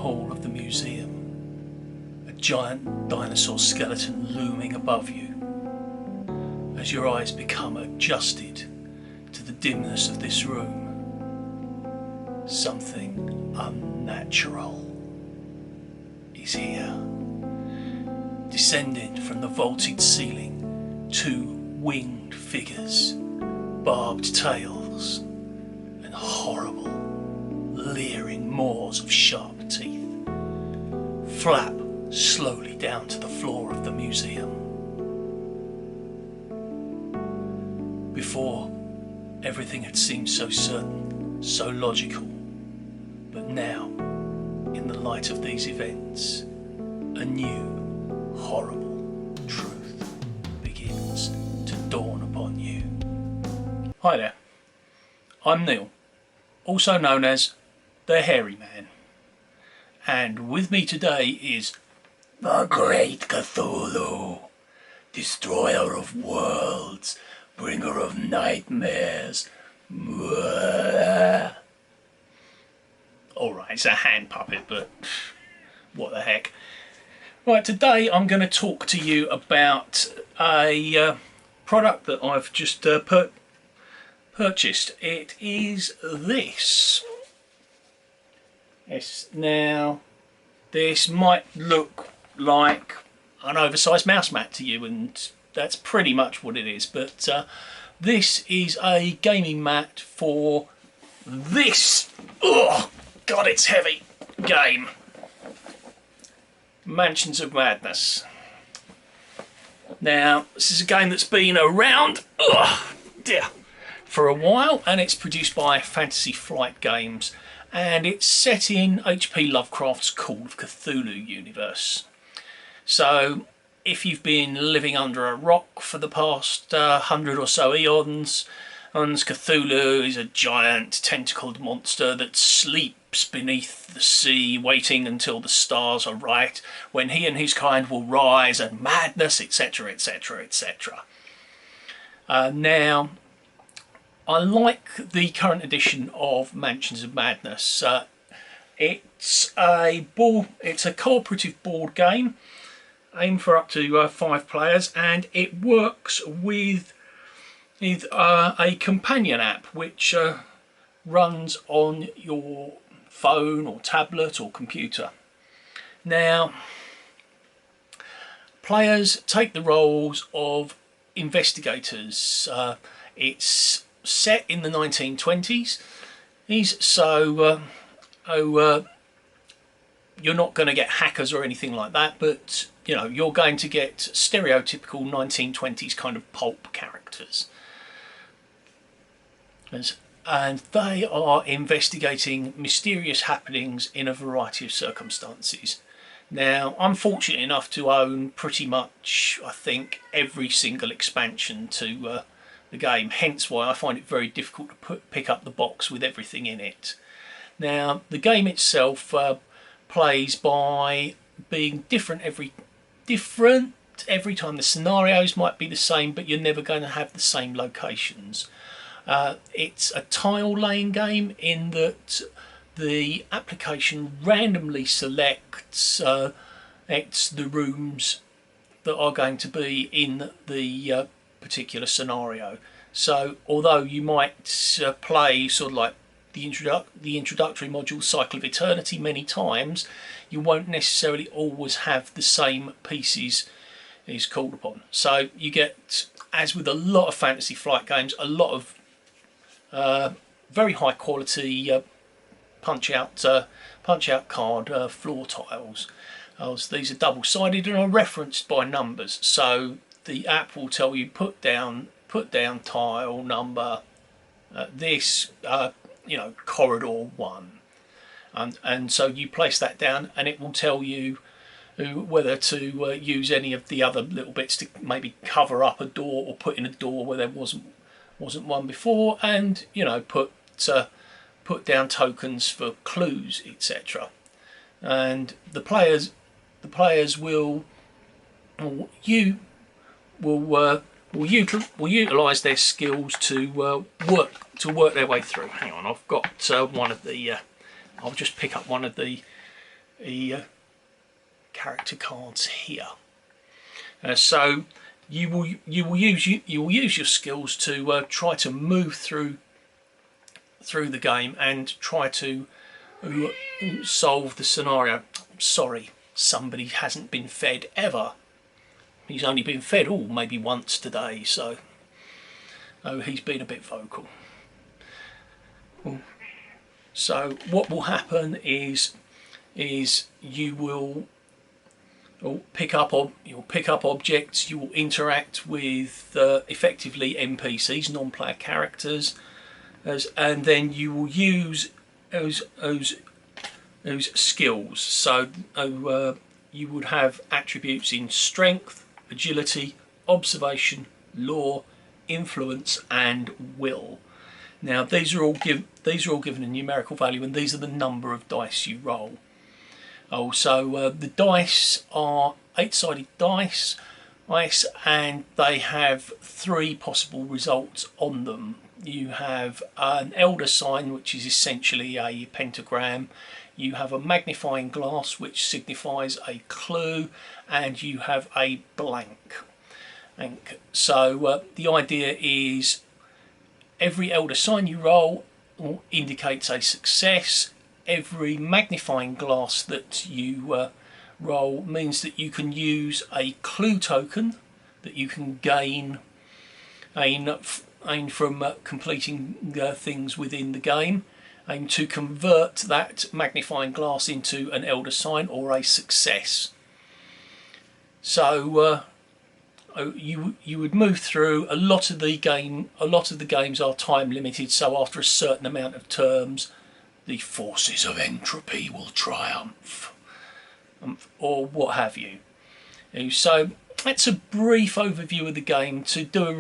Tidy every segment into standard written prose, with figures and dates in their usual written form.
hall of the museum, a giant dinosaur skeleton looming above you. As your eyes become adjusted to the dimness of this room, something unnatural is here. Descending from the vaulted ceiling, two winged figures, barbed tails, and horrible, leering maws of sharp teeth flap slowly down to the floor of the museum. Before, everything had seemed so certain, so logical, but now, in the light of these events, a new, horrible truth begins to dawn upon you. Hi there, I'm Neil, also known as the Hairy Man, and with me today is the Great Cthulhu, destroyer of worlds, bringer of nightmares. Alright, it's a hand puppet, but what the heck. Right, today I'm going to talk to you about a product that I've just purchased. It is this. Yes, now this might look like an oversized mouse mat to you, and that's pretty much what it is, but this is a gaming mat for this, oh god it's heavy, game, Mansions of Madness. Now this is a game that's been around for a while, and it's produced by Fantasy Flight Games, and it's set in H.P. Lovecraft's Call of Cthulhu universe. So if you've been living under a rock for the past 100 or so eons, Cthulhu is a giant tentacled monster that sleeps beneath the sea, waiting until the stars are right, when he and his kind will rise and madness, etc, etc, etc. Now, I like the current edition of Mansions of Madness. It's a cooperative board game, aimed for up to 5 players, and it works with a companion app which runs on your phone or tablet or computer. Now, players take the roles of investigators. It's set in the 1920s, so you're not going to get hackers or anything like that, but you know, you're going to get stereotypical 1920s kind of pulp characters. And they are investigating mysterious happenings in a variety of circumstances. Now, I'm fortunate enough to own pretty much, I think, every single expansion to the game, hence why I find it very difficult to pick up the box with everything in it. Now, the game itself plays by being different every time. The scenarios might be the same, but you're never going to have the same locations. It's a tile laying game in that the application randomly selects the rooms that are going to be in the particular scenario. So although you might play sort of like the introductory module Cycle of Eternity many times, you won't necessarily always have the same pieces is called upon. So you get, as with a lot of Fantasy Flight games, a lot of very high quality punch out card floor tiles. These are double-sided and are referenced by numbers, so the app will tell you put down tile number this, you know, corridor 1, and so you place that down, and it will tell you whether to use any of the other little bits to maybe cover up a door or put in a door where there wasn't one before, and you know, put down tokens for clues, etc. And the players will utilise their skills to work their way through. Hang on, I've got one of the. I'll just pick up one of the the character cards here. So you will use your skills to try to move through the game and try to solve the scenario. Sorry, somebody hasn't been fed ever. He's only been fed maybe once today, so he's been a bit vocal. So what will happen is you will pick up objects. You will interact with effectively NPCs, non-player characters, and then you will use those skills. So you would have attributes in strength, agility, observation, lore, influence, and will. Now these are all given a numerical value, and these are the number of dice you roll. So the dice are 8-sided dice, and they have 3 possible results on them. You have an elder sign, which is essentially a pentagram. You have a magnifying glass, which signifies a clue, and you have a blank. So the idea is every elder sign you roll indicates a success. Every magnifying glass that you roll means that you can use a clue token that you can gain from completing things within the game, and to convert that magnifying glass into an elder sign or a success. So you would move through. A lot of the games are time limited, so after a certain amount of terms the forces of entropy will triumph, or what have you. So that's a brief overview of the game. To do a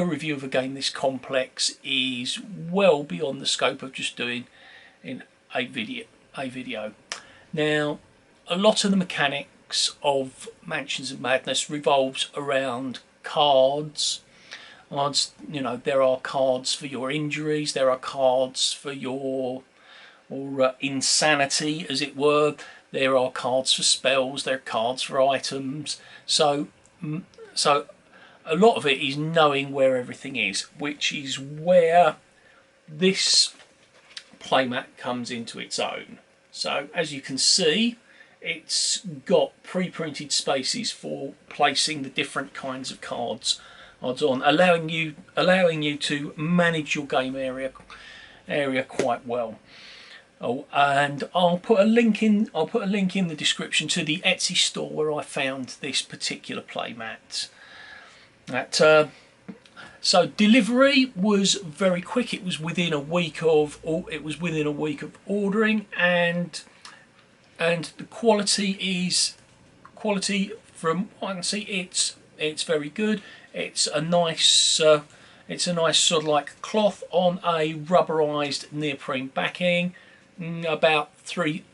review of a game this complex is well beyond the scope of just doing in a video. Now, a lot of the mechanics of Mansions of Madness revolves around cards. There are cards for your injuries, there are cards for your insanity, as it were. There are cards for spells, there are cards for items. So a lot of it is knowing where everything is, which is where this playmat comes into its own. So as you can see, it's got pre-printed spaces for placing the different kinds of cards on, allowing you to manage your game area quite well. And I'll put a link in the description to the Etsy store where I found this particular playmat. So delivery was very quick. It was within a week of ordering, and the quality from what I can see, it's very good. It's a nice sort of like cloth on a rubberized neoprene backing, about 3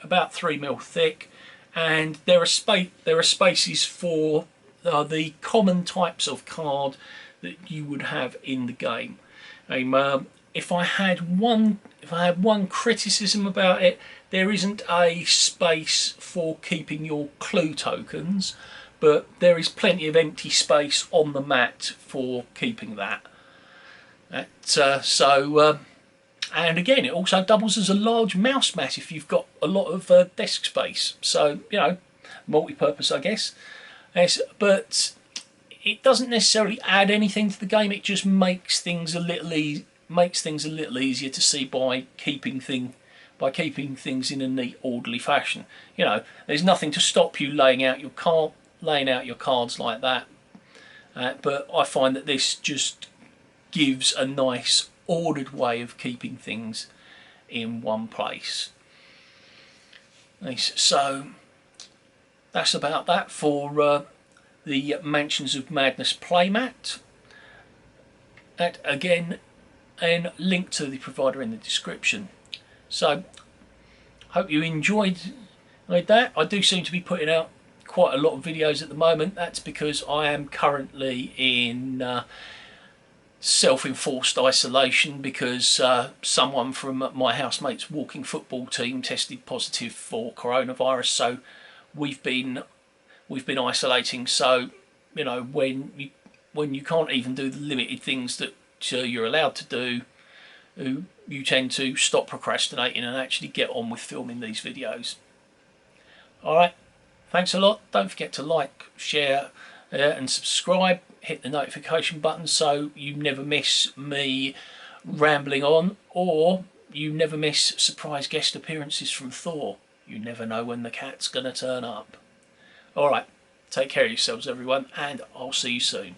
mil thick, and there are spaces for the common types of card that you would have in the game. If I had one criticism about it, there isn't a space for keeping your clue tokens, but there is plenty of empty space on the mat for keeping that. And again, it also doubles as a large mouse mat if you've got a lot of desk space. So, multi-purpose, I guess. Yes, but it doesn't necessarily add anything to the game. It just makes things a little easier to see by keeping things in a neat, orderly fashion. There's nothing to stop you laying out your cards like that. But I find that this just gives a nice, ordered way of keeping things in one place. So that's about that for the Mansions of Madness playmat. That again, and link to the provider in the description. So hope you enjoyed that. I do seem to be putting out quite a lot of videos at the moment. That's because I am currently in self-enforced isolation because someone from my housemate's walking football team tested positive for coronavirus. So we've been isolating. So you know, when you can't even do the limited things that you're allowed to do, you tend to stop procrastinating and actually get on with filming these videos. Alright, thanks a lot. Don't forget to like, share and subscribe. Hit the notification button so you never miss me rambling on, or you never miss surprise guest appearances from Thor. You never know when the cat's going to turn up. Alright, take care of yourselves everyone, and I'll see you soon.